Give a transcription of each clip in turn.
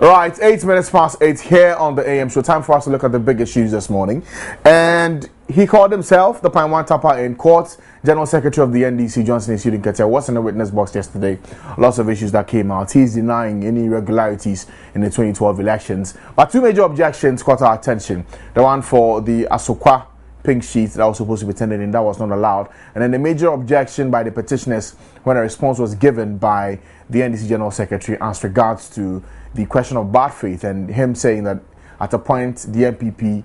Right, 8 minutes past 8 here on the AM show. Time for us to look at the big issues this morning. And he called himself the Paiwan Tapa in court. General Secretary of the NDC, Johnson Ketia, was in the witness box yesterday. Lots of issues that came out. He's denying any irregularities in the 2012 elections. But two major objections caught our attention. The one for the Asokwa pink sheet that was supposed to be tendered in, that was not allowed. And then the major objection by the petitioners when a response was given by the NDC General Secretary as regards to the question of bad faith, and him saying that at a point the MPP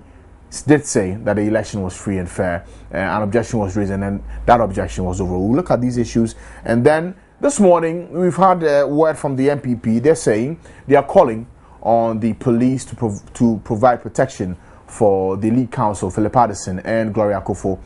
did say that the election was free and fair. An objection was raised, and then that objection was over. We'll look at these issues. And then this morning we've had a word from the MPP. They're saying they are calling on the police to provide protection for the lead counsel, Philip Addison and Gloria Akufo,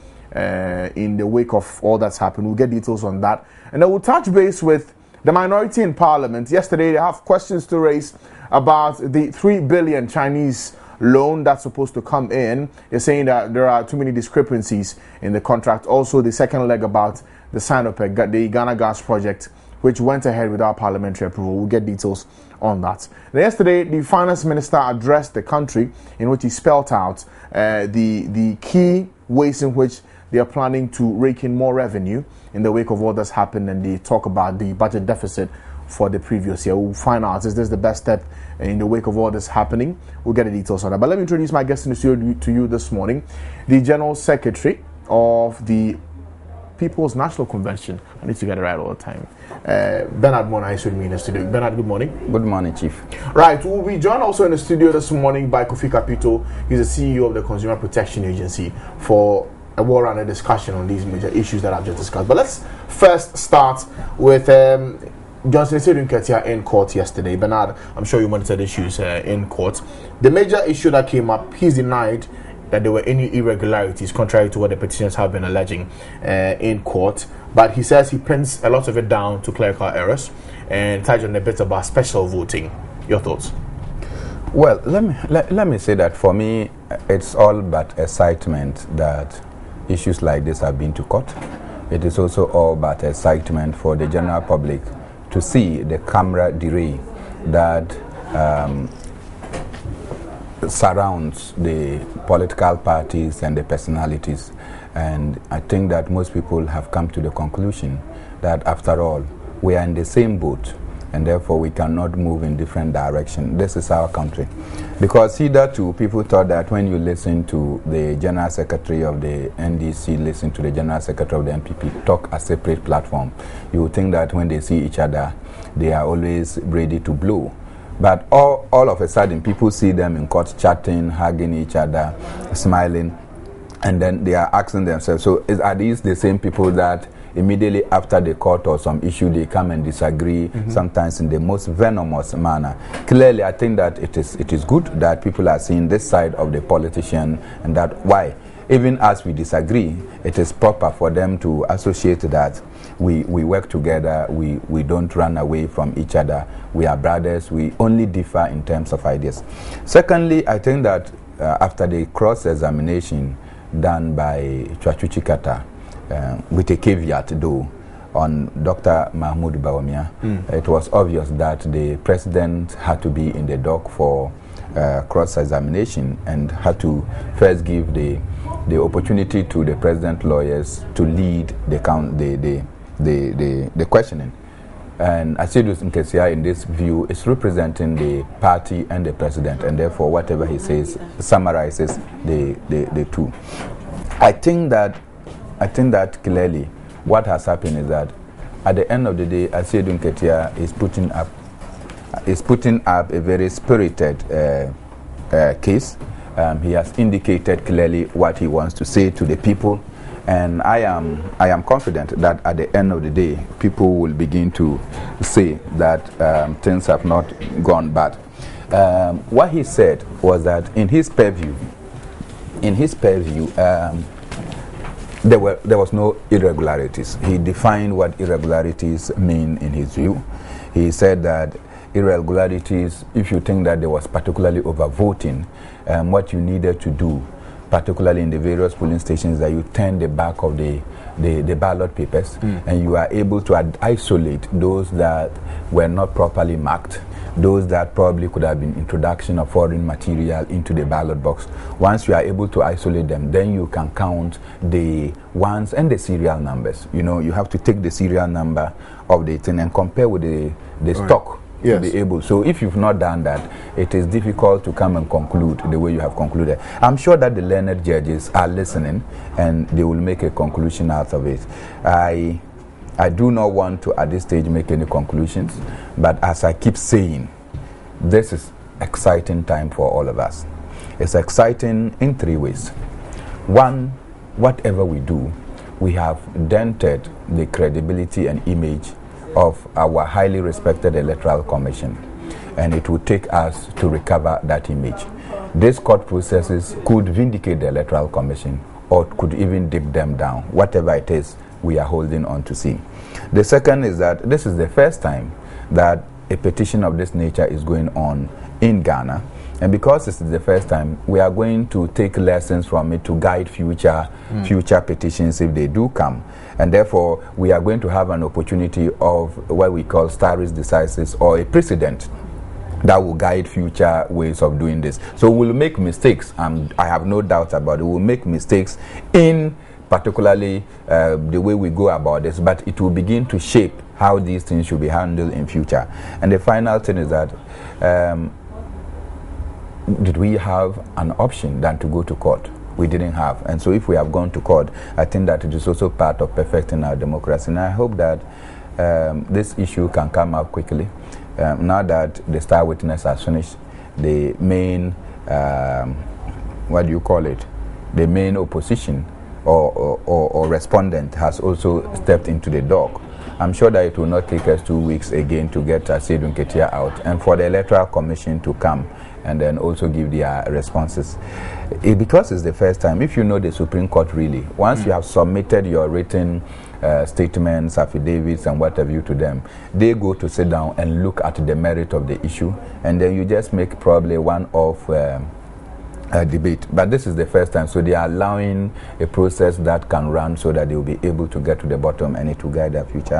in the wake of all that's happened. We'll get details on that. And then we'll touch base with the minority in Parliament. Yesterday, they have questions to raise about the 3 billion Chinese loan that's supposed to come in. They're saying that there are too many discrepancies in the contract. Also, the second leg about the sign-up, the Ghana Gas project, which went ahead without parliamentary approval. We'll get details on that. Then yesterday, the finance minister addressed the country in which he spelled out the key ways in which they are planning to rake in more revenue in the wake of what has happened, and they talk about the budget deficit for the previous year. We'll find out, is this the best step in the wake of all this happening? We'll get the details on that. But let me introduce my guest in the studio to you this morning, the General Secretary of the People's National Convention. I need to get it right all the time. Bernard Mona is with me in the studio. Bernard, good morning. Good morning, Chief. Right, we'll be joined also in the studio this morning by Kofi Kapito. He's the CEO of the Consumer Protection Agency, for a well-rounded discussion on these major issues that I've just discussed. But let's first start with Johnson Ketia in court yesterday. Bernard, I'm sure you monitored issues in court. The major issue that came up, he's denied that there were any irregularities, contrary to what the petitioners have been alleging in court. But he says he pins a lot of it down to clerical errors and touched on a bit about special voting. Your thoughts? Well, let me say that for me, it's all but excitement that issues like this have been to court. It is also all but excitement for the general public to see the camaraderie that surrounds the political parties and the personalities. And I think that most people have come to the conclusion that after all, we are in the same boat, and therefore we cannot move in different directions. This is our country. Because hitherto, people thought that when you listen to the General Secretary of the NDC, listen to the General Secretary of the MPP talk a separate platform, you would think that when they see each other, they are always ready to blow. But all of a sudden, people see them in court chatting, hugging each other, smiling, and then they are asking themselves, so are these the same people that immediately after the court or some issue they come and disagree, sometimes in the most venomous manner? Clearly, I think that it is good that people are seeing this side of the politician, and that why, even as we disagree, it is proper for them to associate that we work together, we don't run away from each other, we are brothers, we only differ in terms of ideas. Secondly, I think that after the cross-examination done by Chwachuchi Kata, with a caveat though, on Dr. Mahmoud Bawumia, it was obvious that the president had to be in the dock for cross-examination and had to first give the opportunity to the president lawyers to lead the questioning. And Asidus Nkesia, in this view, is representing the party and the president, and therefore whatever he says summarizes the two. I think that clearly what has happened is that at the end of the day, Asidun Ketia is putting up a very spirited case. He has indicated clearly what he wants to say to the people, and I am confident that at the end of the day, people will begin to say that things have not gone bad. What he said was that in his purview, there was no irregularities. He defined what irregularities mean in his view. He said that irregularities, if you think that there was particularly overvoting, what you needed to do particularly in the various polling stations, that you turn the back of the ballot papers, and you are able to isolate those that were not properly marked, those that probably could have been introduction of foreign material into the ballot box. Once you are able to isolate them, then you can count the ones and the serial numbers. You know, you have to take the serial number of the thing and compare with the stock. Yes. To be able. So if you've not done that, it is difficult to come and conclude the way you have concluded. I'm sure that the learned judges are listening and they will make a conclusion out of it. I do not want to at this stage make any conclusions, but as I keep saying, this is exciting time for all of us. It's exciting in three ways. One, whatever we do, we have dented the credibility and image of our highly respected Electoral Commission, and it will take us to recover that image. These court processes could vindicate the Electoral Commission or could even dip them down. Whatever it is, we are holding on to see. The second is that this is the first time that a petition of this nature is going on in Ghana, and because this is the first time, we are going to take lessons from it to guide future petitions if they do come. And therefore, we are going to have an opportunity of what we call stare decisis, or a precedent that will guide future ways of doing this. So we'll make mistakes, I have no doubt about it. We'll make mistakes in particularly the way we go about this, but it will begin to shape how these things should be handled in future. And the final thing is that did we have an option than to go to court? We didn't have. And so if we have gone to court, I think that it is also part of perfecting our democracy. And I hope that this issue can come up quickly. Now that the star witness has finished, the main, what do you call it? The main opposition or respondent has also stepped into the dock. I'm sure that it will not take us 2 weeks again to get Seydou Nketia out, and for the Electoral Commission to come and then also give their responses. Because it's the first time, if you know the Supreme Court really, once you have submitted your written statements, affidavits and what have you to them, they go to sit down and look at the merit of the issue, and then you just make probably one-off debate. But this is the first time, so they are allowing a process that can run so that they will be able to get to the bottom and it will guide their future.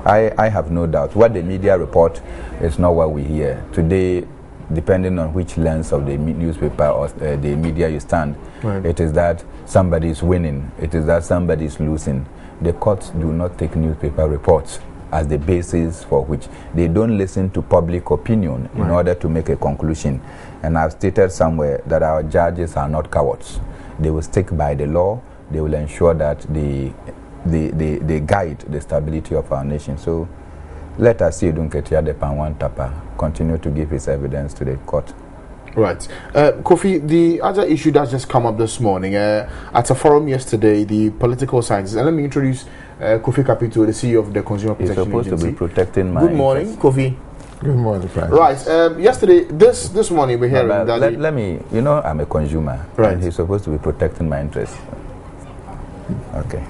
I have no doubt. What the media report is not what we hear. Today, depending on which lens of the newspaper or the media you stand, it is that somebody is winning, it is that somebody is losing. The courts do not take newspaper reports as the basis for which they don't listen to public opinion in order to make a conclusion. And I've stated somewhere that our judges are not cowards. They will stick by the law. They will ensure that they guide the stability of our nation. So let us see Seydou Nketia, the Panwan Tapa, continue to give his evidence to the court. Right. Kofi, the other issue that's just come up this morning, at a forum yesterday, the political scientists, and let me introduce Kofi Kapito, the CEO of the Consumer Protection Agency. He's supposed to be protecting my Good morning, interest. Kofi. Good morning, Francis. Right. Yesterday, this morning, we're hearing that... Let me, you know, I'm a consumer. Right. And he's supposed to be protecting my interests. Okay.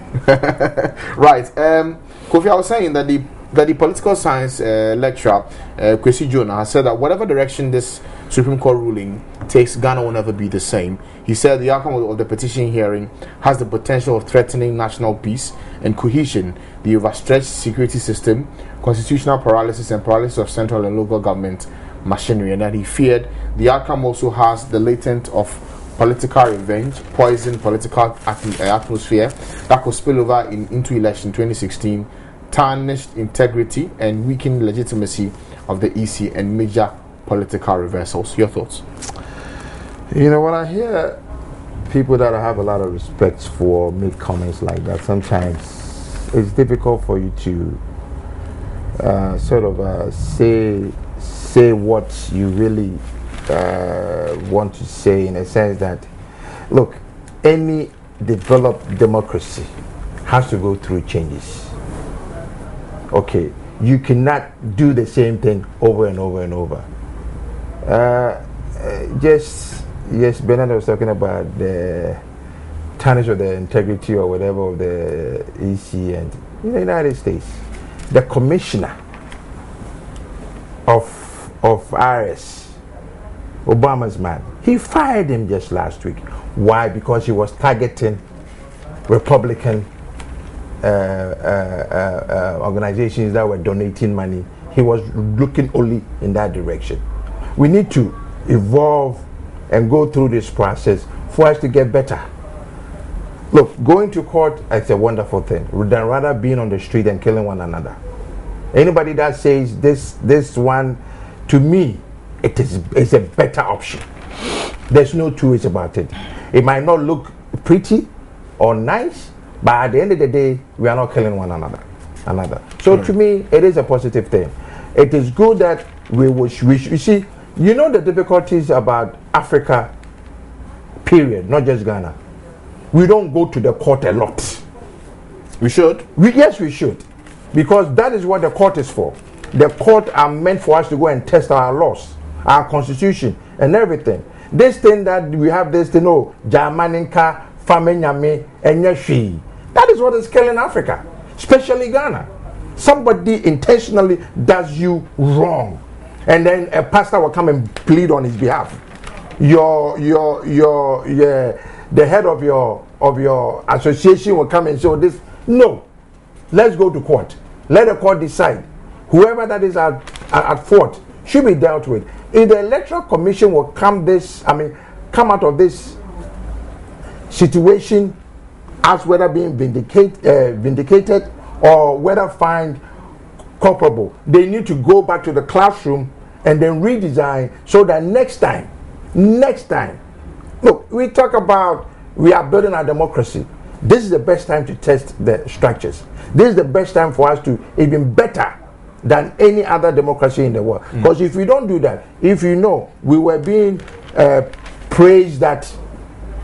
Right. Kofi, I was saying that the political science lecturer, Kwesi Jonah, has said that whatever direction this Supreme Court ruling takes, Ghana will never be the same. He said the outcome of the petition hearing has the potential of threatening national peace and cohesion, the overstretched security system, constitutional paralysis and paralysis of central and local government machinery, and that he feared the outcome also has the latent of political revenge, poison political atmosphere that could spill over into election 2016, tarnished integrity and weakened legitimacy of the EC and major political reversals. Your thoughts? You know, when I hear people that I have a lot of respect for make comments like that, sometimes it's difficult for you to say what you really want to say, in a sense that, look, any developed democracy has to go through changes. Okay, you cannot do the same thing over and over and over. Yes, Bernard was talking about the tarnish of the integrity or whatever of the EC, and in the United States, the commissioner of IRS Obama's man. He fired him just last week. Why? Because he was targeting Republican organizations that were donating money. He was looking only in that direction. We need to evolve and go through this process for us to get better. Look, going to court is a wonderful thing, than rather being on the street and killing one another. Anybody that says this one, to me, it's a better option. There's no two ways about it. It might not look pretty or nice, but at the end of the day, we are not killing one another. So to me, it is a positive thing. It is good that we see, you know, the difficulties about Africa, period, not just Ghana. We don't go to the court a lot. We should. Yes, we should. Because that is what the court is for. The court are meant for us to go and test our laws, our constitution, and everything. This thing that we have this thing, oh, Jamaninka, Famenyame, and Yashi. That is what is killing Africa, especially Ghana. Somebody intentionally does you wrong, and then a pastor will come and plead on his behalf. The head of your association will come and say, this. No, let's go to court. Let the court decide. Whoever that is at fault should be dealt with. If the Electoral Commission will come out of this situation as whether being vindicated or whether found culpable, they need to go back to the classroom and then redesign so that next time, look, we talk about we are building our democracy. This is the best time to test the structures. This is the best time for us to even better than any other democracy in the world. Because if we don't do that, if you know, we were being praised that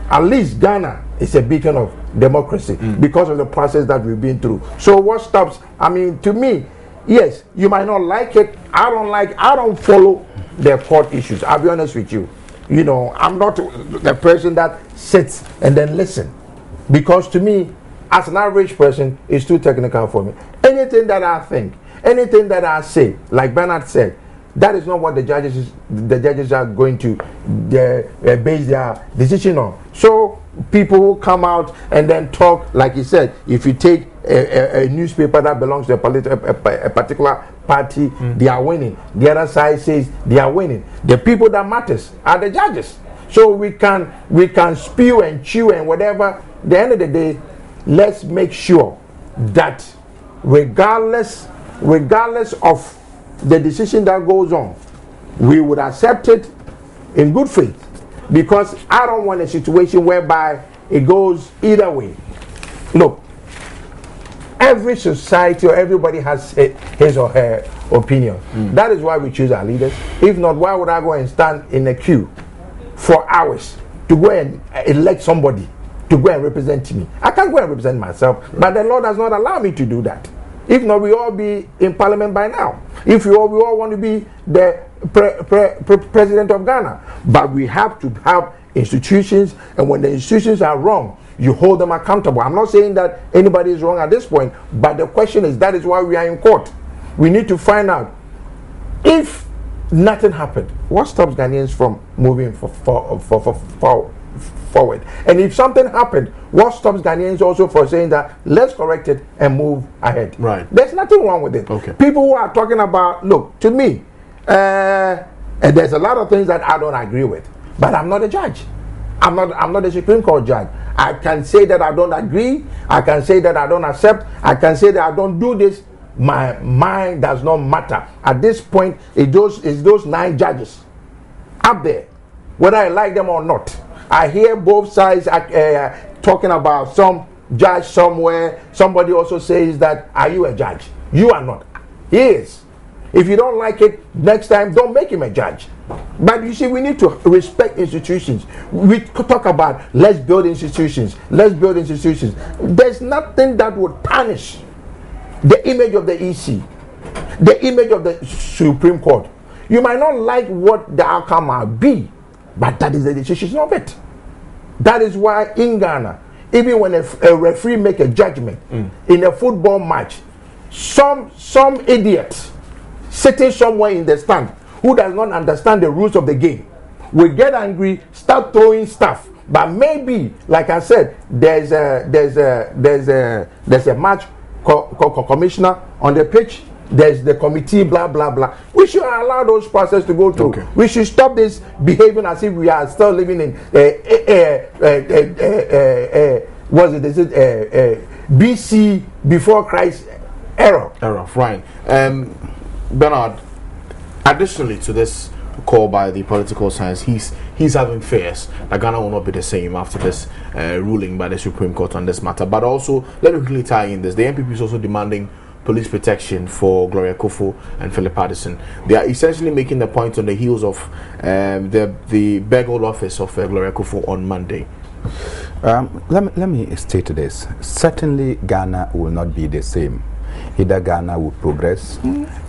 at least Ghana is a beacon of democracy because of the process that we've been through. So what stops? To me, yes, you might not like it. I don't follow the court issues. I'll be honest with you. You know, I'm not the person that sits and then listen. Because to me, as an average person, it's too technical for me. Anything that I think, anything that I say, like Bernard said, that is not what the judges are going to base their decision on. So people who come out and then talk, like he said, if you take a newspaper that belongs to a particular party, they are winning. The other side says they are winning. The people that matters are the judges. So we can spew and chew and whatever. At the end of the day, let's make sure that regardless of the decision that goes on, we would accept it in good faith, because I don't want a situation whereby it goes either way. Look, every society or everybody has his or her opinion. That is why we choose our leaders. If not, why would I go and stand in a queue for hours to go and elect somebody to go and represent me? I can't go and represent myself, but the Lord does not allow me to do that. If not, we all be in parliament by now. If we all want to be the president of Ghana. But we have to have institutions, and when the institutions are wrong, you hold them accountable. I'm not saying that anybody is wrong at this point, but the question is, that is why we are in court. We need to find out, if nothing happened, what stops Ghanaians from moving forward? And if something happened, what stops Ghanaians also from saying that let's correct it and move ahead? Right. There's nothing wrong with it. Okay. People who are talking about, look, to me, and there's a lot of things that I don't agree with, but I'm not a judge. I'm not a Supreme Court judge. I can say that I don't agree. I can say that I don't accept. I can say that I don't do this. My mind does not matter. At this point, it's those 9 judges up there, whether I like them or not. I hear both sides talking about some judge somewhere. Somebody also says that, are you a judge? You are not. He is. If you don't like it, next time, don't make him a judge. But you see, we need to respect institutions. We talk about, let's build institutions. Let's build institutions. There's nothing that would tarnish the image of the EC, the image of the Supreme Court. You might not like what the outcome might be, but that is the decision of it. That is why in Ghana, even when a referee make a judgment in a football match, some idiot sitting somewhere in the stand who does not understand the rules of the game we get angry, start throwing stuff. But maybe, like I said, there's a match commissioner on the pitch. There's the committee, blah blah blah. We should allow those processes to go through. Okay. We should stop this behaving as if we are still living in what is it? BC, before Christ era. Fine. Bernard, additionally to this call by the political science, he's having fears that Ghana will not be the same after this ruling by the Supreme Court on this matter. But also, let me quickly tie in this. The NPP is also demanding police protection for Gloria Kufuor and Philip Addison. They are essentially making the point on the heels of the Begol office of Gloria Kufuor on Monday. Let me state this. Certainly, Ghana will not be the same. Either Ghana will progress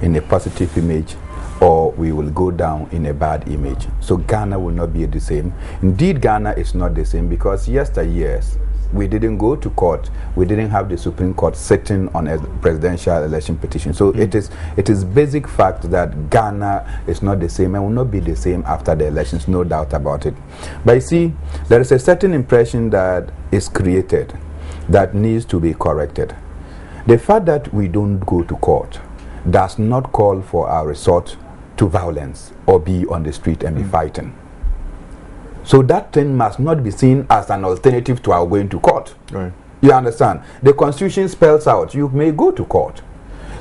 in a positive image, or we will go down in a bad image. So Ghana will not be the same. Indeed, Ghana is not the same because yesteryears, we didn't go to court. We didn't have the Supreme Court sitting on a presidential election petition. So it is basic fact that Ghana is not the same and will not be the same after the elections, no doubt about it. But you see, there is a certain impression that is created that needs to be corrected. The fact that we don't go to court does not call for our resort to violence or be on the street and be fighting. So that thing must not be seen as an alternative to our going to court. Right. You understand? The Constitution spells out you may go to court.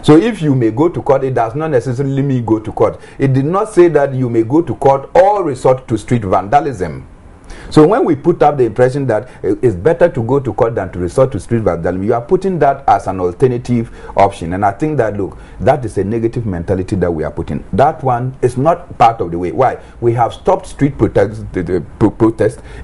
So if you may go to court, it does not necessarily mean go to court. It did not say that you may go to court or resort to street vandalism. So when we put up the impression that it's better to go to court than to resort to street vandalism, you are putting that as an alternative option. And I think that, look, that is a negative mentality that we are putting. That one is not part of the way. Why? We have stopped street protests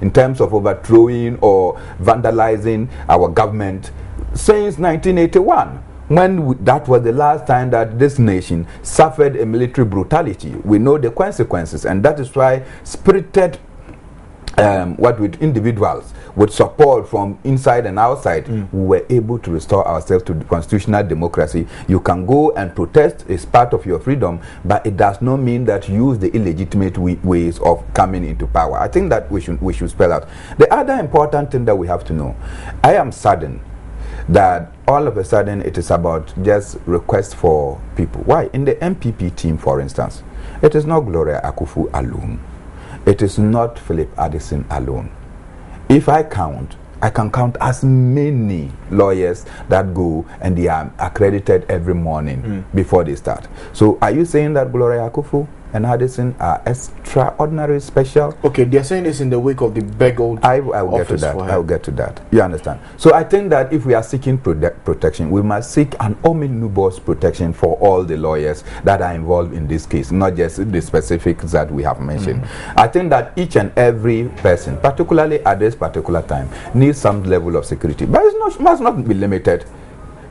in terms of overthrowing or vandalizing our government since 1981. When that was the last time that this nation suffered a military brutality. We know the consequences, and that is why spirited with individuals with support from inside and outside, we were able to restore ourselves to the constitutional democracy. You can go and protest, it's part of your freedom, but it does not mean that you use the illegitimate ways of coming into power. I think that we should spell out. The other important thing that we have to know, I am saddened that all of a sudden it is about just requests for people. Why? In the MPP team, for instance, it is not Gloria Akufu alone. It is not Philip Addison alone. If I count, I can count as many lawyers that go and they are accredited every morning before they start. So are you saying that Gloria Akufu and Addison are extraordinary special? Okay, they're saying this in the wake of the Begol. I will get to that. I will get to that. You understand? So I think that if we are seeking protection, we must seek an omnibus protection for all the lawyers that are involved in this case, not just the specifics that we have mentioned. I think that each and every person, particularly at this particular time, needs some level of security. But it must not be limited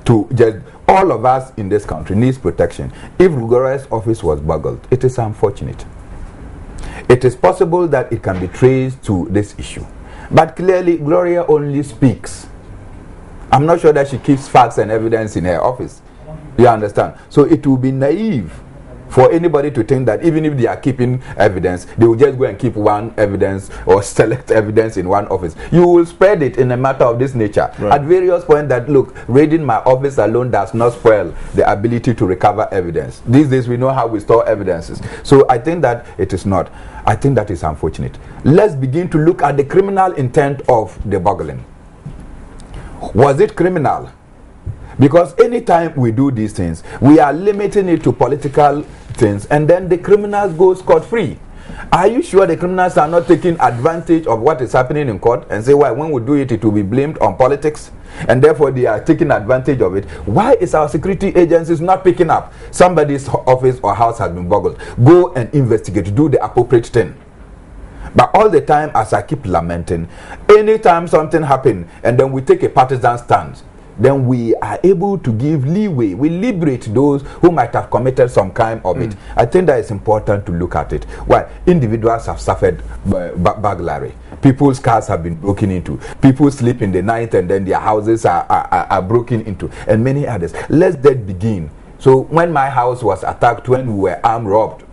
to just all of us in this country needs protection. If Gloria's office was burgled, it is unfortunate. It is possible that it can be traced to this issue. But clearly, Gloria only speaks. I'm not sure that she keeps facts and evidence in her office. You understand? So it will be naive for anybody to think that even if they are keeping evidence, they will just go and keep one evidence or select evidence in one office. You will spread it in a matter of this nature. Right. At various points that, look, raiding my office alone does not spoil the ability to recover evidence. These days we know how we store evidences. So I think that it is not. I think that is unfortunate. Let's begin to look at the criminal intent of the burgling. Was it criminal? Because anytime we do these things, we are limiting it to political things, and then the criminals go scot-free. Are you sure the criminals are not taking advantage of what is happening in court and say, why, when we do it, it will be blamed on politics, and therefore they are taking advantage of it? Why is our security agencies not picking up somebody's office or house has been burgled? Go and investigate, do the appropriate thing. But all the time, as I keep lamenting, anytime something happens and then we take a partisan stance, then we are able to give leeway. We liberate those who might have committed some crime of it. I think that it's important to look at it. Why? Individuals have suffered burglary. People's cars have been broken into. People sleep in the night and then their houses are broken into. And many others. Let's then begin. So when my house was attacked, when we were armed robbed,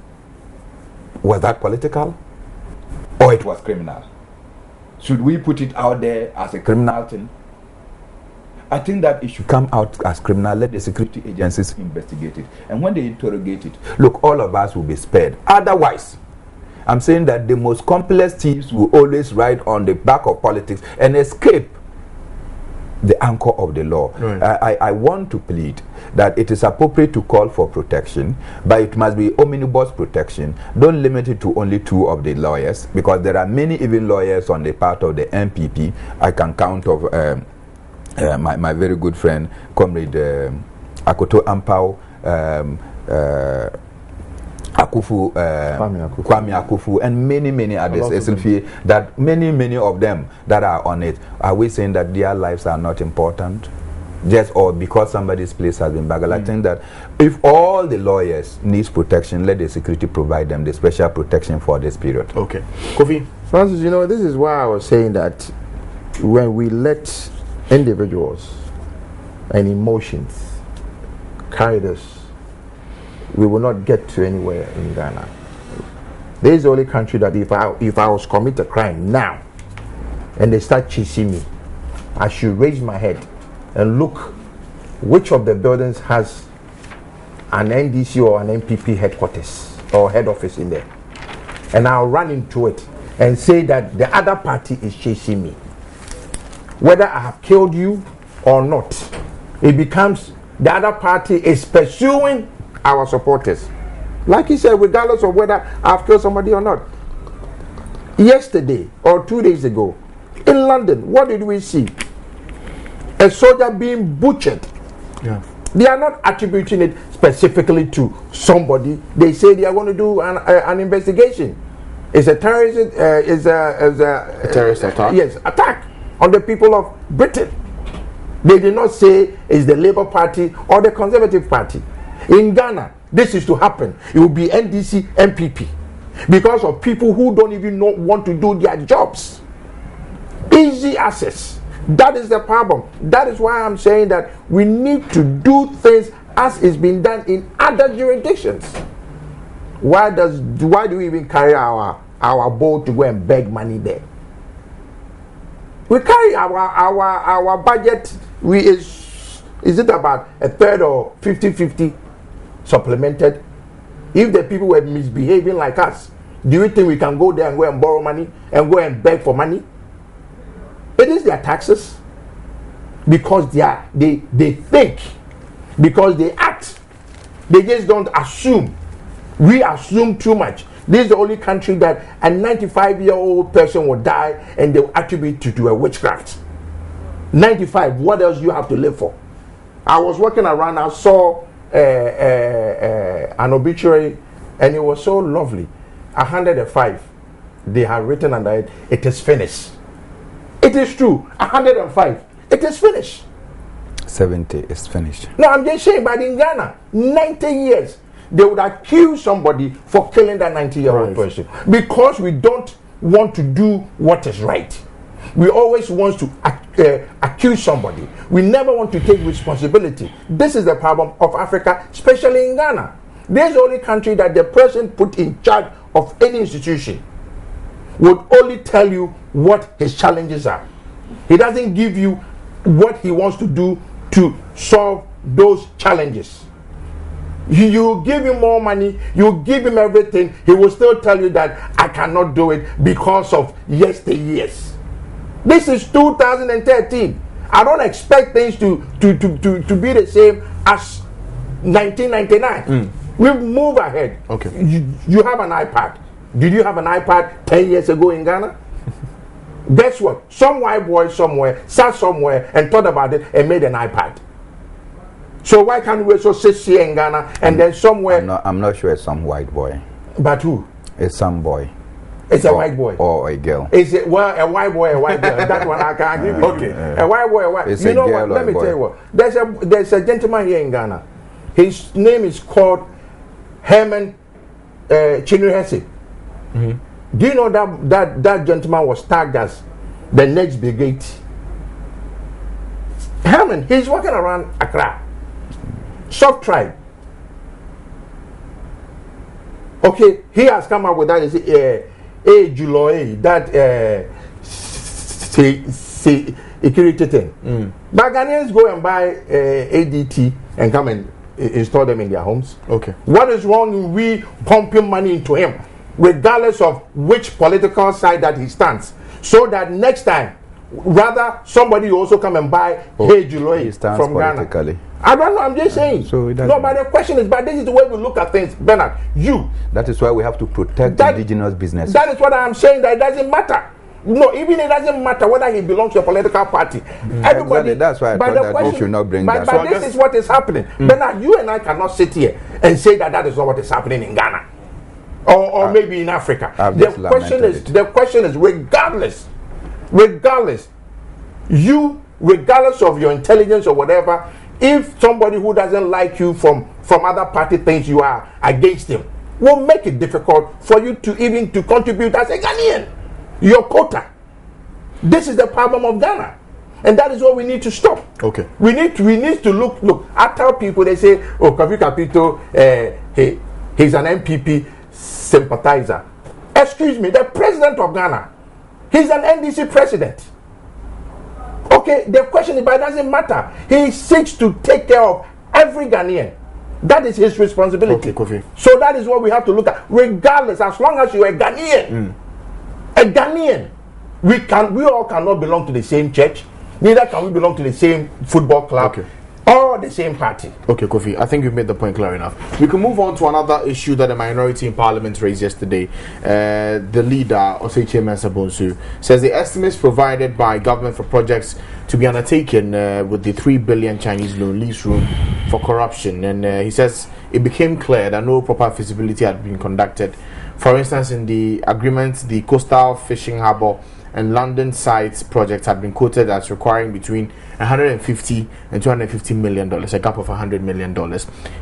was that political? or it was criminal? Should we put it out there as a criminal thing? I think that it should come out as criminal. Let the security agencies investigate it. And when they interrogate it, look, all of us will be spared. Otherwise, I'm saying that the most complex thieves will always ride on the back of politics and escape the anchor of the law. Right. I want to plead that it is appropriate to call for protection, but it must be omnibus protection. Don't limit it to only 2 of the lawyers, because there are many even lawyers on the part of the MPP. I can count of my very good friend, Comrade Akoto Ampao, Kwame Akufu, and many others, that many of them that are on it. Are we saying that their lives are not important? Just or because somebody's place has been burgled? I think that if all the lawyers needs protection, let the security provide them the special protection for this period. Okay. Kofi? Francis, this is why I was saying that when we let individuals and emotions carry us, we will not get to anywhere in Ghana. This is the only country that if I was commit a crime now and they start chasing me, I should raise my head and look which of the buildings has an NDC or an MPP headquarters or head office in there. And I'll run into it and say that the other party is chasing me. Whether I have killed you or not, it becomes the other party is pursuing our supporters. Like he said, regardless of whether I've killed somebody or not. Yesterday or 2 days ago, in London, what did we see? A soldier being butchered. Yeah. They are not attributing it specifically to somebody. They say they are going to do an investigation. It's a terrorist, a terrorist attack? Yes, attack on the people of Britain. They did not say it's the Labour Party or the Conservative Party. In Ghana, this is to happen. It will be NDC, MPP. Because of people who don't even want to do their jobs. Easy access. That is the problem. That is why I'm saying that we need to do things as is being done in other jurisdictions. Why do we even carry our boat to go and beg money there? We carry our budget. Is it about a third or 50-50 supplemented? If the people were misbehaving like us, do you think we can go there and go and borrow money and go and beg for money? It is their taxes, because they think, because they act. They just don't assume. We assume too much. This is the only country that a 95-year-old person will die and they will attribute to a witchcraft. 95, what else do you have to live for? I was walking around, I saw an obituary, and it was so lovely. 105, they have written under it, it is finished. It is true, 105, it is finished. 70 is finished. No, I'm just saying, but in Ghana, 90 years, they would accuse somebody for killing that 90-year-old person. Because we don't want to do what is right. We always want to accuse somebody. We never want to take responsibility. This is the problem of Africa, especially in Ghana. This is the only country that the person put in charge of any institution would only tell you what his challenges are. He doesn't give you what he wants to do to solve those challenges. You give him more money, you give him everything, he will still tell you that I cannot do it because of yesteryears. This is 2013. I don't expect things to be the same as 1999. We move ahead. Okay. You have an iPad. Did you have an iPad 10 years ago in Ghana? Guess what? Some white boy somewhere sat somewhere and thought about it and made an iPad. So why can't we also sit here in Ghana and then somewhere? I'm not sure it's some white boy. But who? It's some boy. It's a white boy. Or a girl. Is it, well, a white boy, a white girl. That one I can give you. Okay. A white boy, a white. It's you know girl what? Let me boy. tell you what. There's a gentleman here in Ghana. His name is called Herman Chinrihese. Do you know that gentleman was tagged as the next brigade? Herman, he's walking around Accra. Soft tribe. Okay, he has come up with that. July that security thing. But Ghanaians go and buy ADT and come and install them in their homes. Okay. What is wrong in we pumping money into him, regardless of which political side that he stands, so that next time, rather somebody also come and buy July from Ghana. I don't know, I'm just saying. So no, but the question is, but this is the way we look at things, Bernard. That is why we have to protect indigenous businesses. That is what I'm saying, that it doesn't matter. No, even it doesn't matter whether he belongs to a political party. Everybody. Exactly. That's why I thought that we should not bring that. But this is what is happening. Bernard, you and I cannot sit here and say that is not what is happening in Ghana. Or maybe in Africa. The question is, regardless of your intelligence or whatever, if somebody who doesn't like you from other party thinks you are against him, will make it difficult for you to even to contribute as a Ghanaian. Your quota. This is the problem of Ghana, and that is what we need to stop. Okay. We need to look. I tell people, they say, "Oh, Kofi Kapito, he's an MPP sympathizer." Excuse me, the president of Ghana, he's an NDC president. Okay, the question is, but it doesn't matter. He seeks to take care of every Ghanaian. That is his responsibility. Okay, Kofi. So that is what we have to look at. Regardless, as long as you're a Ghanaian, we all cannot belong to the same church. Neither can we belong to the same football club. Okay. Or the same party. Okay, Kofi, I think you've made the point clear enough. We can move on to another issue that the minority in Parliament raised yesterday. The leader, Osechi Mensah-Bonsu, says the estimates provided by government for projects to be undertaken with the 3 billion Chinese loan leaves room for corruption. And he says it became clear that no proper feasibility had been conducted. For instance, in the agreement, the coastal fishing harbour and London sites projects had been quoted as requiring between $150 and $250 million, a gap of $100 million.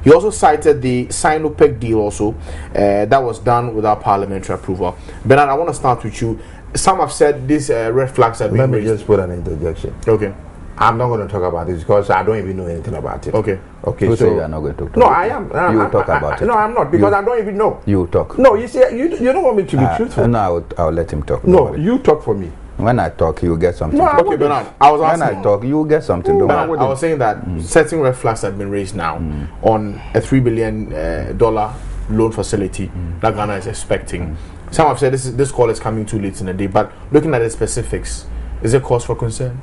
He also cited the Sinopec deal also that was done without parliamentary approval. Bernard, I want to start with you. Some have said these red flags have been Let me raised. just put an interjection. Okay. I'm not going to talk about this because I don't even know anything about it. Okay. Who say you are not going to talk? No, I am. You will talk about it. No, I'm not, because I don't even know. You will talk. No, you see, you don't want me to be truthful. No, I'll let him talk. No, you talk for me. When I talk, you will get something. No, Okay, Bernard, I was asking. When I talk, you will get something. Don't Bernard, worry. I was saying that certain red flags have been raised now on a $3 billion loan facility that Ghana is expecting. Some have said this call is coming too late in the day, but looking at the specifics, is it cause for concern?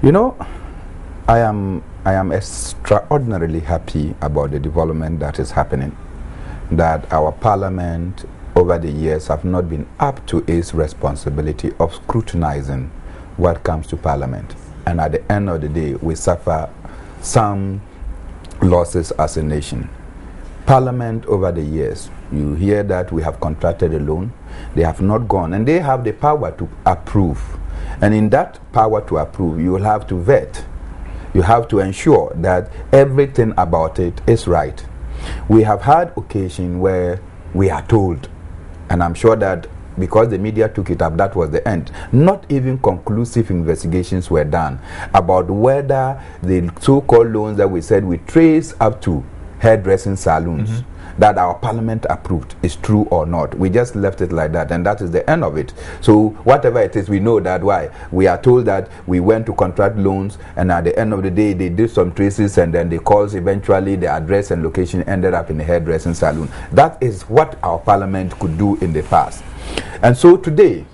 You know, I am extraordinarily happy about the development that is happening. That our parliament over the years have not been up to its responsibility of scrutinizing what comes to parliament. And at the end of the day, we suffer some losses as a nation. Parliament over the years, you hear that we have contracted a loan, they have not gone, and they have the power to approve. And in that power to approve, you will have to vet. You have to ensure that everything about it is right. We have had occasion where we are told, and I'm sure that because the media took it up, that was the end. Not even conclusive investigations were done about whether the so-called loans that we said we trace up to hairdressing salons that our parliament approved is true or not. We just left it like that, and that is the end of it. So whatever it is, we know that why. We are told that we went to contract loans, and at the end of the day, they did some traces, and then they calls eventually the address and location ended up in the hairdressing salon. That is what our parliament could do in the past. And so today,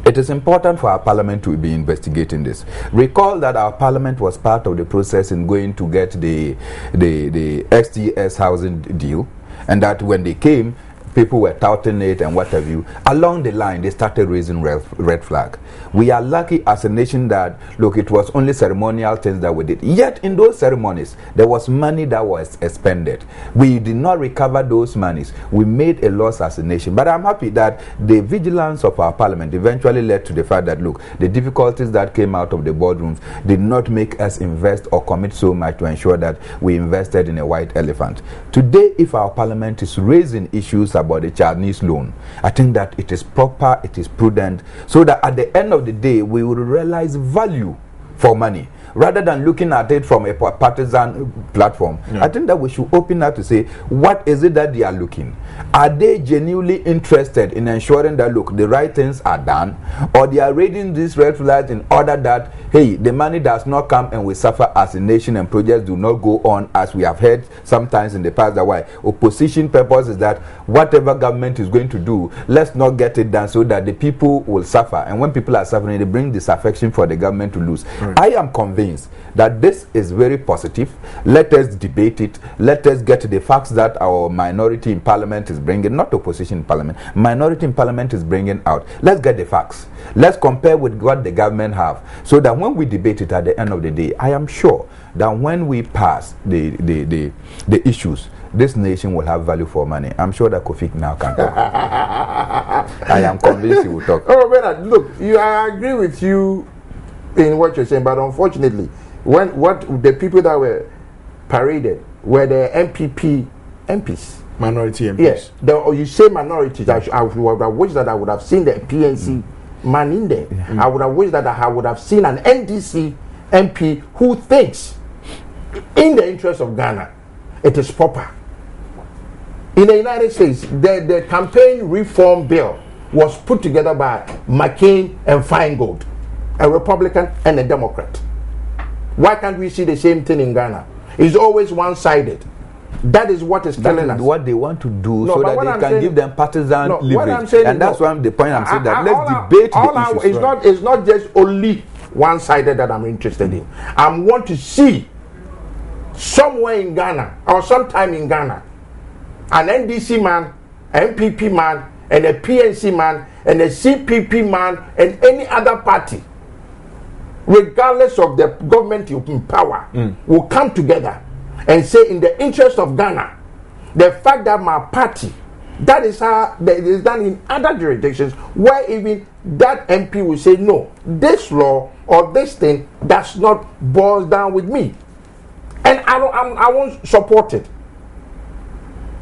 it is important for our parliament to be investigating this. Recall that our parliament was part of the process in going to get the STS housing deal, and that when they came, people were touting it and what have you. Along the line, they started raising red flag. We are lucky as a nation that, look, it was only ceremonial things that we did. Yet in those ceremonies, there was money that was expended. We did not recover those monies. We made a loss as a nation. But I'm happy that the vigilance of our parliament eventually led to the fact that, look, the difficulties that came out of the boardrooms did not make us invest or commit so much to ensure that we invested in a white elephant. Today, if our parliament is raising issues about the Chinese loan, I think that it is proper, it is prudent, so that at the end of the day, we will realize value for money. rather than looking at it from a partisan platform, I think that we should open up to say, what is it that they are looking? Are they genuinely interested in ensuring that, look, the right things are done, or they are raising these red flags in order that, hey, the money does not come and we suffer as a nation and projects do not go on, as we have heard sometimes in the past, that why opposition purpose is that whatever government is going to do, let's not get it done so that the people will suffer. And when people are suffering, they bring disaffection for the government to lose. I am convinced that this is very positive. Let us debate it. Let us get the facts that our minority in parliament is bringing, not opposition in parliament, minority in parliament is bringing out. Let's get the facts. Let's compare with what the government have, so that when we debate it at the end of the day, I am sure that when we pass the issues, this nation will have value for money. I'm sure that Kofi now can talk. I am convinced he will talk. Oh, Bernard, look, I agree with you in what you're saying, but unfortunately, what the people that were paraded were the MPs. Minority MPs. Yes. You say minorities. I would have wished that I would have seen the PNC man in there. I would have wished that I would have seen an NDC MP who thinks, in the interest of Ghana, it is proper. In the United States, the campaign reform bill was put together by McCain and Feingold, a Republican and a Democrat. Why can't we see the same thing in Ghana? It's always one-sided. That is what is killing us. What they want to do, so that they can give them partisan leverage. And that's why the point I'm saying, that let's debate the issues. It's not just only one-sided that I'm interested in. I want to see somewhere in Ghana or sometime in Ghana an NDC man, an MPP man, and a PNC man, and a CPP man, and any other party, regardless of the government in power, will come together and say, in the interest of Ghana, the fact that my party, that is how it is done in other jurisdictions, where even that MP will say, no, this law or this thing does not boil down with me, and I won't support it.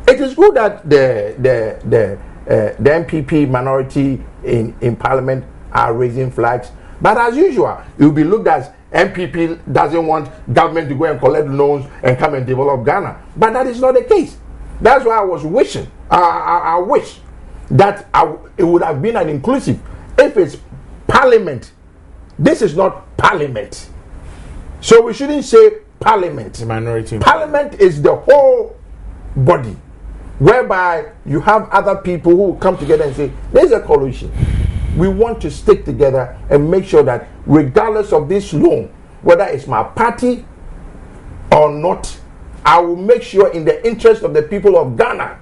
It is good that the MPP minority in Parliament are raising flags, but as usual, it will be looked as MPP doesn't want government to go and collect loans and come and develop Ghana. But that is not the case. That's why I was wishing, I wish that it would have been an inclusive. If it's Parliament, this is not Parliament. So we shouldn't say Parliament. The minority. Parliament is the whole body, whereby you have other people who come together and say, there's a coalition. We want to stick together and make sure that regardless of this loan, whether it's my party or not, I will make sure, in the interest of the people of Ghana,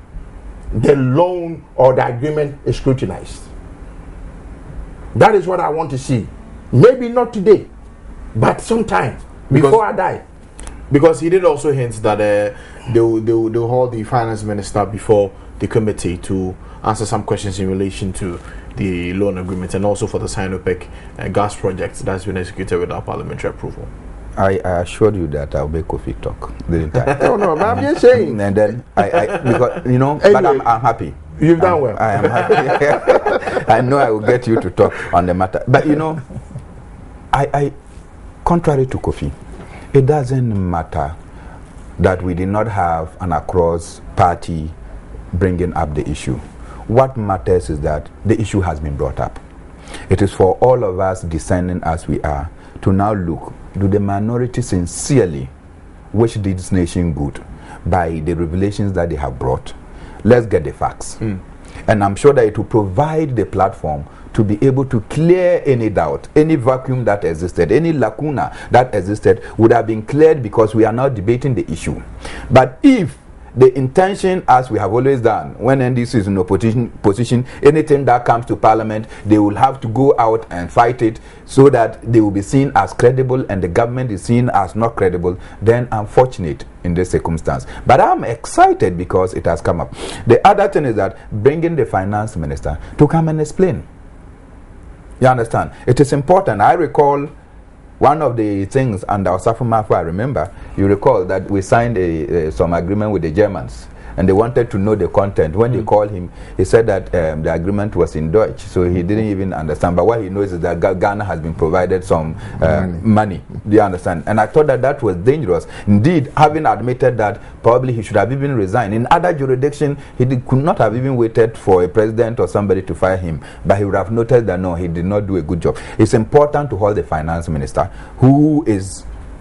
the loan or the agreement is scrutinized. That is what I want to see. Maybe not today, but sometime before I die. Because he did also hint that they'll hold the finance minister before the committee to answer some questions in relation to the loan agreement, and also for the Sinopec gas project that's been executed without parliamentary approval. I assured you that I'll make Kofi talk, didn't I? No, but I'm just saying. And then because anyway, but I'm happy. You've done well. I am happy. I know I will get you to talk on the matter. But I contrary to Kofi, it doesn't matter that we did not have an across party bringing up the issue. What matters is that the issue has been brought up. It is for all of us, discerning as we are, to now look, do the minority sincerely wish this nation good by the revelations that they have brought? Let's get the facts. And I'm sure that it will provide the platform to be able to clear any doubt, any vacuum that existed, any lacuna that existed would have been cleared, because we are now debating the issue. But if the intention, as we have always done, when NDC is in opposition position, anything that comes to Parliament, they will have to go out and fight it so that they will be seen as credible and the government is seen as not credible, then unfortunate in this circumstance. But I'm excited because it has come up. The other thing is that bringing the finance minister to come and explain. You understand? It is important. I recall one of the things under Osafo Mafo, I remember, you recall that we signed some agreement with the Germans. and they wanted to know the content. When they called him, he said that the agreement was in Dutch, so he didn't even understand. But what he knows is that Ghana has been provided some money. Do you understand? And I thought that that was dangerous. Indeed, having admitted that probably he should have even resigned. In other jurisdiction, could not have even waited for a president or somebody to fire him, but he would have noticed that no, he did not do a good job. It's important to hold the finance minister, who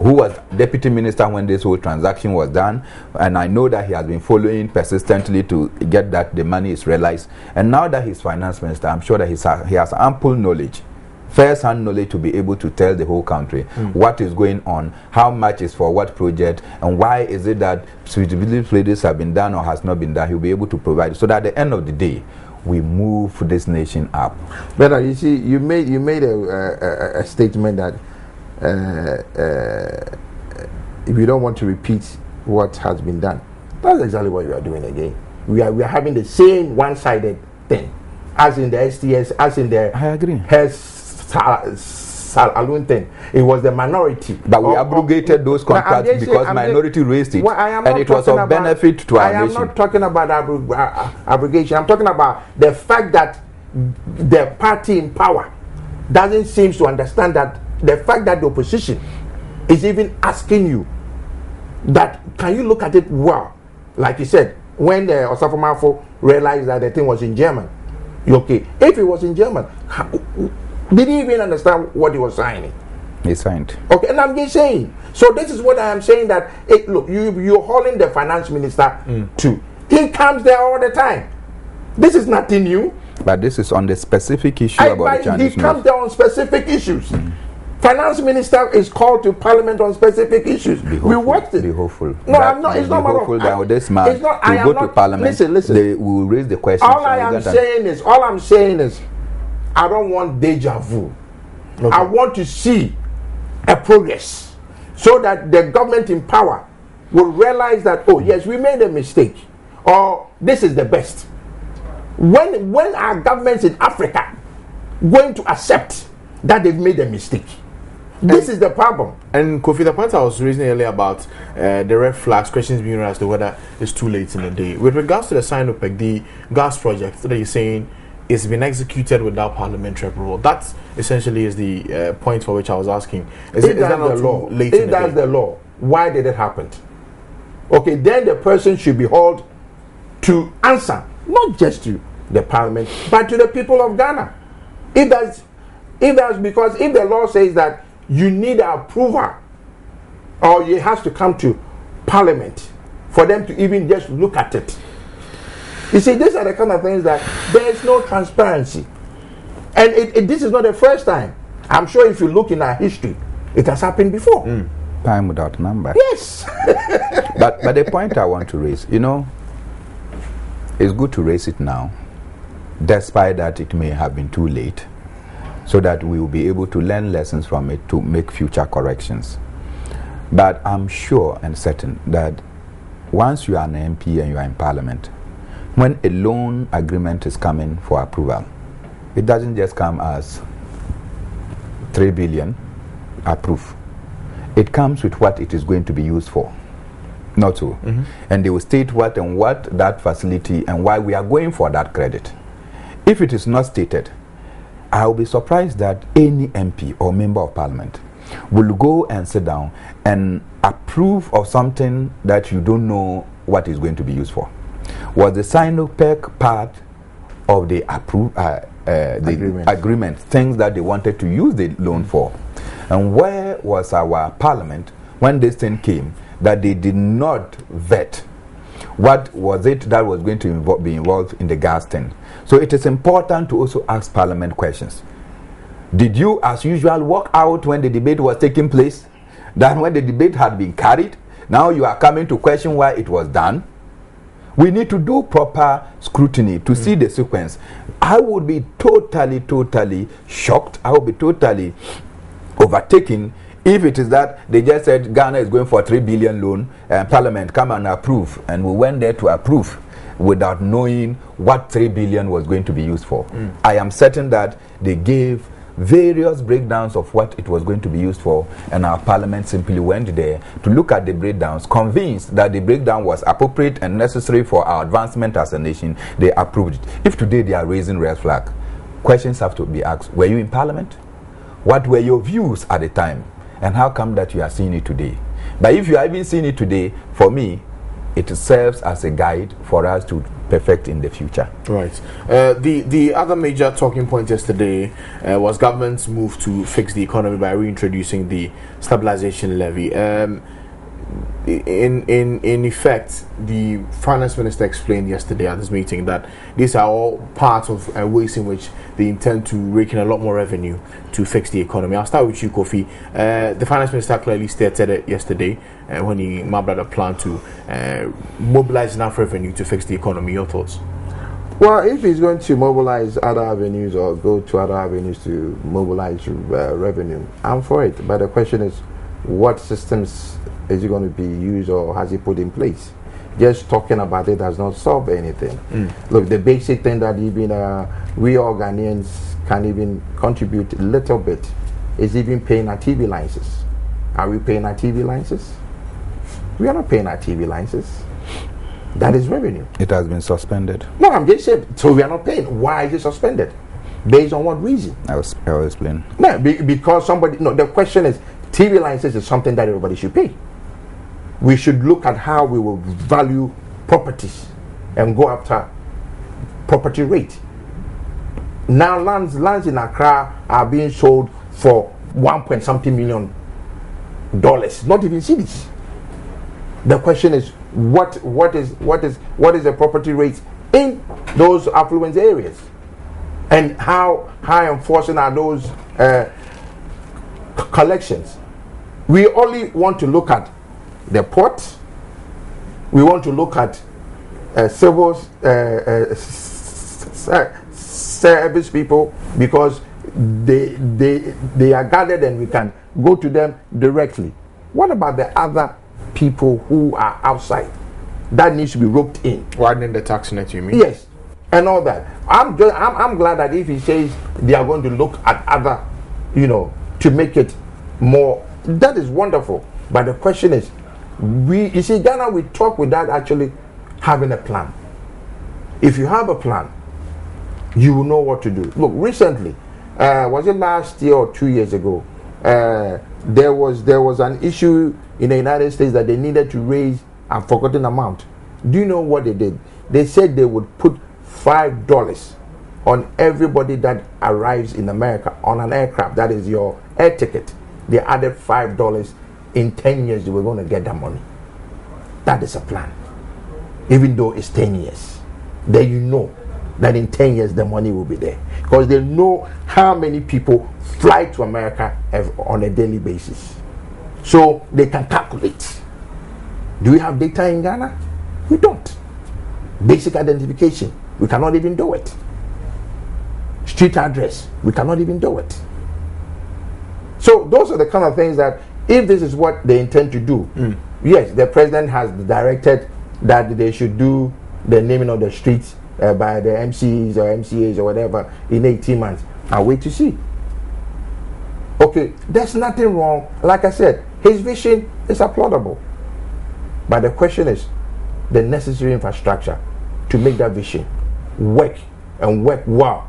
was deputy minister when this whole transaction was done, and I know that he has been following persistently to get that the money is realized. And now that he's finance minister, I'm sure that he has ample knowledge, first-hand knowledge, to be able to tell the whole country what is going on, how much is for what project, and why is it that suitability studies have been done or has not been done. He'll be able to provide, so that at the end of the day, we move this nation up. But you see, you made a statement that if you don't want to repeat what has been done, that's exactly what you are doing again. We are having the same one-sided thing, as in the STS, as in the I agree. Saloon thing. It was the minority, but we abrogated those contracts because minority raised it, and it was of benefit to our nation. I am not talking about abrogation. I'm talking about the fact that the party in power doesn't seem to understand that the fact that the opposition is even asking you that, can you look at it well? Like you said, when the Osafo Mafo realized that the thing was in German, okay, if it was in German, did he even understand what he was signing? He signed. Okay, and I'm just saying. So this is what I am saying, that look, you're holding the finance minister too. He comes there all the time. This is nothing new. But this is on the specific issue about the Chinese. He comes there on specific issues. Finance minister is called to parliament on specific issues. We worked it. Be hopeful. No, I'm not. It's not matter of that this man will go to parliament. Listen. They will raise the question. All I'm saying is, I don't want deja vu. Okay. I want to see a progress, so that the government in power will realize that, oh yes, we made a mistake, or this is the best. When are governments in Africa going to accept that they've made a mistake? This is the problem. And Kofi, the point I was raising earlier about the red flags, questions being raised as to whether it's too late in the day. With regards to the Sinopec, the gas project that you're saying it's been executed without parliamentary approval. That essentially is the point for which I was asking. Is that not the law? Late if that's the law, why did it happen? Okay, then the person should be held to answer, not just to the parliament, but to the people of Ghana. If that's because if the law says that you need approval, or it has to come to parliament for them to even just look at it. You see, these are the kind of things that there is no transparency. And this is not the first time. I'm sure if you look in our history, it has happened before. Time without number. Yes. but the point I want to raise, it's good to raise it now, despite that it may have been too late, so that we will be able to learn lessons from it to make future corrections. But I'm sure and certain that once you are an MP and you are in parliament, when a loan agreement is coming for approval, it doesn't just come as 3 billion approved. It comes with what it is going to be used for. Not so. And they will state what that facility and why we are going for that credit. If it is not stated, I will be surprised that any MP or member of parliament will go and sit down and approve of something that you don't know what is going to be used for. Was the Sinopec part of the agreement, things that they wanted to use the loan for? And where was our parliament when this thing came that they did not vet? What was it that was going to be involved in the gas thing? So it is important to also ask parliament questions. Did you, as usual, walk out when the debate was taking place? Then when the debate had been carried, now you are coming to question why it was done? We need to do proper scrutiny to see the sequence. I would be totally shocked. I would be totally overtaken if it is that they just said Ghana is going for 3 billion loan and Parliament come and approve, and we went there to approve without knowing what 3 billion was going to be used for. I am certain that they gave various breakdowns of what it was going to be used for, and our parliament simply went there to look at the breakdowns, convinced that the breakdown was appropriate and necessary for our advancement as a nation. They approved it. If today they are raising red flag, questions have to be asked. Were you in parliament? What were your views at the time? And how come that you are seeing it today? But if you are even seeing it today, for me, it serves as a guide for us to perfect in the future. Right. The other major talking point yesterday was government's move to fix the economy by reintroducing the stabilization levy. In effect, the finance minister explained yesterday at this meeting that these are all part of ways in which they intend to rake in a lot more revenue to fix the economy. I'll start with you, Kofi. The finance minister clearly stated it yesterday when he mapped out a plan to mobilize enough revenue to fix the economy. Your thoughts? Well, if he's going to mobilize other avenues or go to other avenues to mobilize revenue, I'm for it. But the question is, what systems is it going to be used or has he put in place? Just talking about it does not solve anything. Look, the basic thing that even we all Ghanaians can even contribute a little bit is even paying our TV licenses. Are we paying our TV licenses? We are not paying our TV licenses. That is revenue. It has been suspended. No, I'm just saying, so we are not paying. Why is it suspended? Based on what reason? I will explain. No, because somebody, no, the question is, TV license is something that everybody should pay. We should look at how we will value properties and go after property rate. Now lands in Accra are being sold for $1.something million, not even cities. The question is, what is the property rate in those affluent areas, and how enforcing are those collections? We only want to look at the port. We want to look at civil service people, because they are gathered and we can go to them directly. What about the other people who are outside? That needs to be roped in. Widening the tax net, you mean? Yes, and all that. I'm glad that if he says they are going to look at other, to make it more, that is wonderful. But the question is, you see, Ghana, we talk without actually having a plan. If you have a plan, you will know what to do. Look, recently, was it last year or 2 years ago, there was an issue in the United States that they needed to raise a forgotten amount. Do you know what they did? They said they would put $5 on everybody that arrives in America on an aircraft. That is your air ticket. They added $5. In 10 years, they were going to get that money. That is a plan. Even though it's 10 years. Then you know that in 10 years, the money will be there. Because they know how many people fly to America on a daily basis. So they can calculate. Do we have data in Ghana? We don't. Basic identification, we cannot even do it. Street address, we cannot even do it. So those are the kind of things that, if this is what they intend to do, yes, the president has directed that they should do the naming of the streets by the MCs or MCAs or whatever in 18 months. I'll wait to see. Okay, there's nothing wrong. Like I said, his vision is applaudable. But the question is the necessary infrastructure to make that vision work and work well.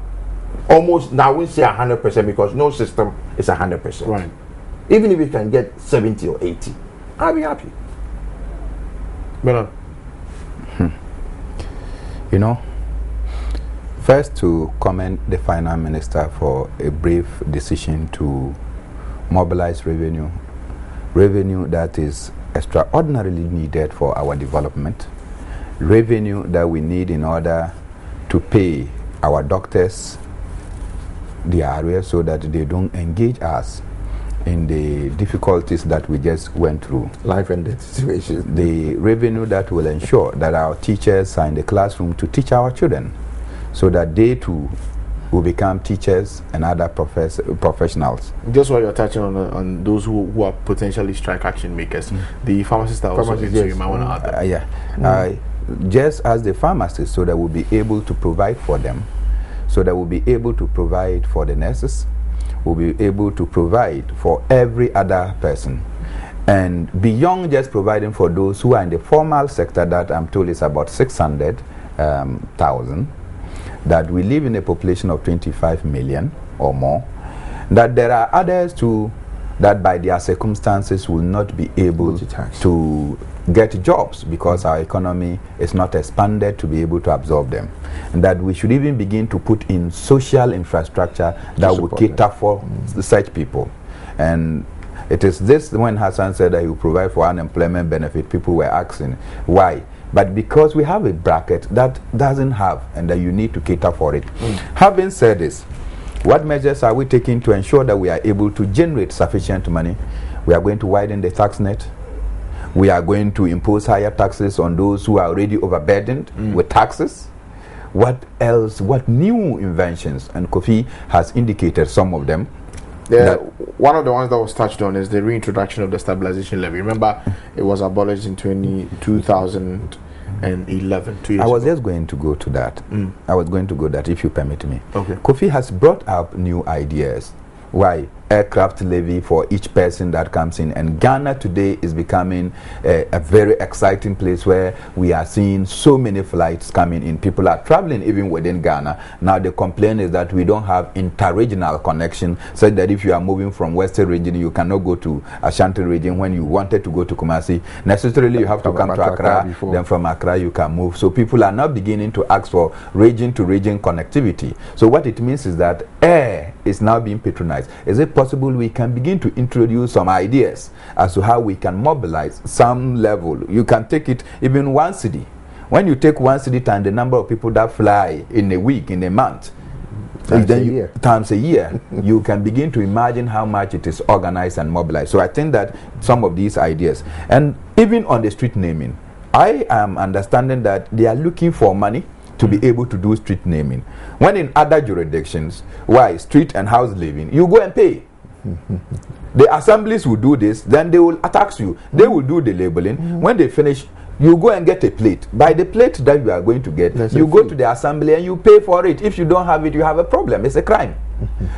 Almost, now I won't say 100% because no system is 100%. Right. Even if we can get 70 or 80, I'll be happy. But first to commend the finance minister for a brave decision to mobilize revenue that is extraordinarily needed for our development, revenue that we need in order to pay our doctors their arrears so that they don't engage us in the difficulties that we just went through. Life and death situation. The revenue that will ensure that our teachers are in the classroom to teach our children, so that they too will become teachers and other professionals. Just while you're touching on those who are potentially strike action makers, the pharmacists are also in, so you might want to add that. Just as the pharmacists, so that we'll be able to provide for them, so that we'll be able to provide for the nurses, will be able to provide for every other person. And beyond just providing for those who are in the formal sector, that I'm told is about 600,000, that we live in a population of 25 million or more, that there are others too that by their circumstances will not be able to get jobs because our economy is not expanded to be able to absorb them. And that we should even begin to put in social infrastructure that will cater for such people. And it is this, when Hassan said that he will provide for unemployment benefit, people were asking why. But because we have a bracket that doesn't have, and that you need to cater for it. Having said this, what measures are we taking to ensure that we are able to generate sufficient money? We are going to widen the tax net. We are going to impose higher taxes on those who are already overburdened with taxes. What else? What new inventions? And Kofi has indicated some of them. One of the ones that was touched on is the reintroduction of the stabilization levy. Remember, it was abolished in 2011, 2 years I was ago. just going to go to that. I was going to go that, if you permit me. Okay. Kofi has brought up new ideas. Why? Aircraft levy for each person that comes in. And Ghana today is becoming a very exciting place where we are seeing so many flights coming in. People are traveling even within Ghana. Now the complaint is that we don't have inter-regional connection, so that if you are moving from Western region, you cannot go to Ashanti region. When you wanted to go to Kumasi, necessarily you have to come to Accra, then from Accra you can move. So people are now beginning to ask for region-to-region connectivity. So what it means is that air is now being patronized. Is it possible we can begin to introduce some ideas as to how we can mobilize some level? You can take it even one city. When you take one city times the number of people that fly in a week, in a month, times a year, you can begin to imagine how much it is organized and mobilized. So I think that some of these ideas, and even on the street naming, I am understanding that they are looking for money to be able to do street naming. When in other jurisdictions, why street and house living, you go and pay. The assemblies will do this, then they will tax you. They will do the labeling. When they finish, you go and get a plate. By the plate that you are going to get, you go to the assembly and you pay for it. If you don't have it, you have a problem. It's a crime.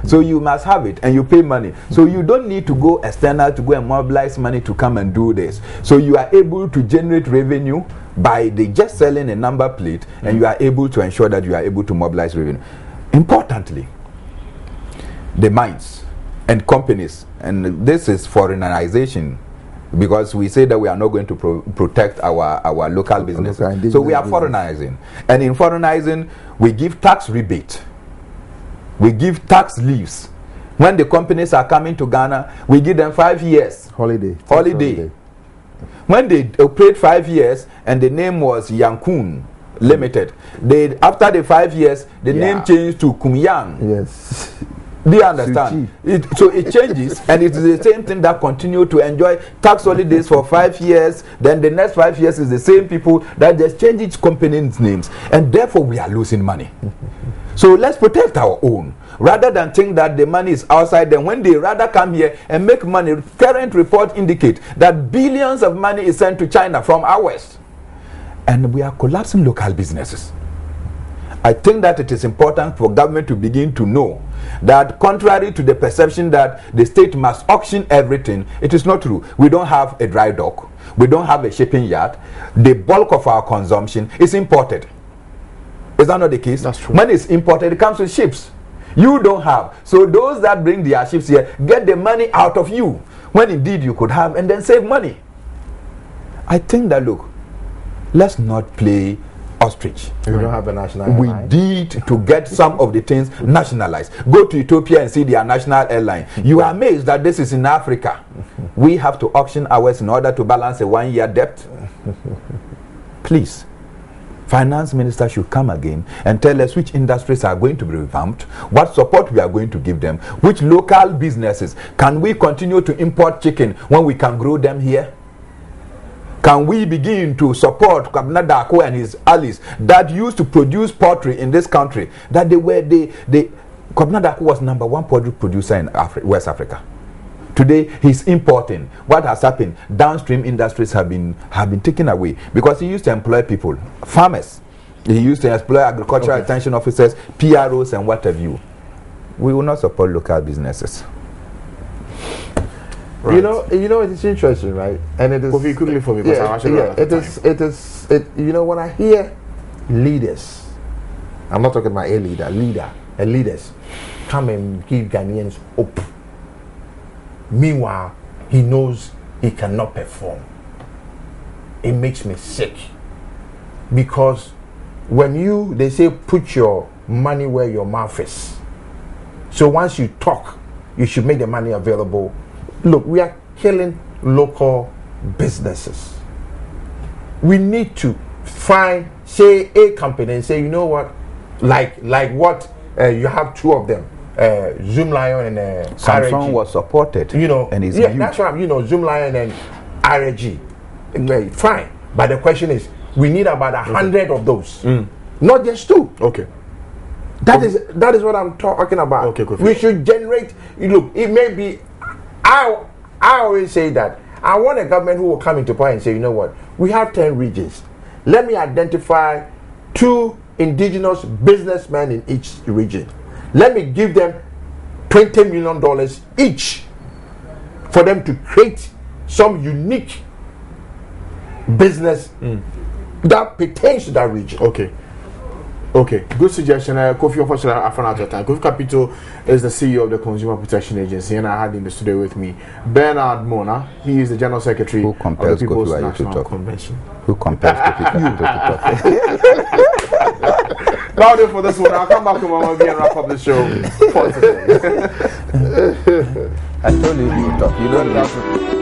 So you must have it and you pay money. So you don't need to go external to go and mobilize money to come and do this. So you are able to generate revenue by the just selling a number plate, and you are able to ensure that you are able to mobilize revenue. Importantly, the mines and companies, and this is foreignization, because we say that we are not going to protect our local businesses. So we are foreignizing. And in foreignizing, we give tax rebate. We give tax leaves. When the companies are coming to Ghana, we give them 5 years. Holiday. When they operate 5 years, and the name was Yankun Limited, after the 5 years, the name changed to Kumyang. Yes. Do you understand? So it changes, and it's the same thing that continue to enjoy tax holidays for 5 years. Then the next 5 years is the same people that just change each company's names, and therefore we are losing money. So let's protect our own, rather than think that the money is outside them. When they rather come here and make money, current report indicate that billions of money is sent to China from our West, and we are collapsing local businesses. I think that it is important for government to begin to know that, contrary to the perception that the state must auction everything, it is not true. We don't have a dry dock. We don't have a shipping yard. The bulk of our consumption is imported. Is that not the case? That's true. When it's imported, it comes with ships. You don't have. So those that bring their ships here get the money out of you, when indeed you could have, and then save money. I think that, look, let's not play ostrich. We don't have a national airline. We need to get some of the things nationalized. Go to Ethiopia and see their national airline. You are amazed that this is in Africa. We have to auction ours in order to balance a 1 year debt. Please, Finance Minister should come again and tell us which industries are going to be revamped, what support we are going to give them, which local businesses. Can we continue to import chicken when we can grow them here? Can we begin to support Kwabena Darko and his allies that used to produce poultry in this country? That Kwabena Darko was #1 poultry producer in West Africa. Today he's importing. What has happened? Downstream industries have been taken away, because he used to employ people, farmers. He used to employ agricultural extension officers, PROs, and what have you. we will not support local businesses. Right. You know, it's interesting, right? And it is quickly for me, because you know, when I hear leaders, I'm not talking about a leader, and leaders come and give Ghanaians hope. Meanwhile, he knows he cannot perform. It makes me sick, because when they say put your money where your mouth is. So once you talk, you should make the money available. Look, we are killing local businesses. We need to find, say, a company and say, you know what, like what you have two of them, Zoom Lion and Samsung RAG. was supported. You know, and it's that's right. You know, Zoom Lion and RAG. Fine, but the question is, we need about 100 of those, not just 2. Okay. That is what I'm talking about. Okay, cool. We should generate. Look, it may be. I always say that I want a government who will come into power and say, you know what, we have 10 regions. Let me identify 2 indigenous businessmen in each region. Let me give them $20 million each for them to create some unique business that pertains to that region. Okay, good suggestion. Kofi, unfortunately, I found out your time. Kofi Capito is the CEO of the Consumer Protection Agency, and I had in the studio with me Bernard Mona. He is the General Secretary of the People's National Convention. Who compares Kofi Capito to talk? Now, for this one, I'll come back to Mama and wrap up the show for today. I told you you talk. You don't have to.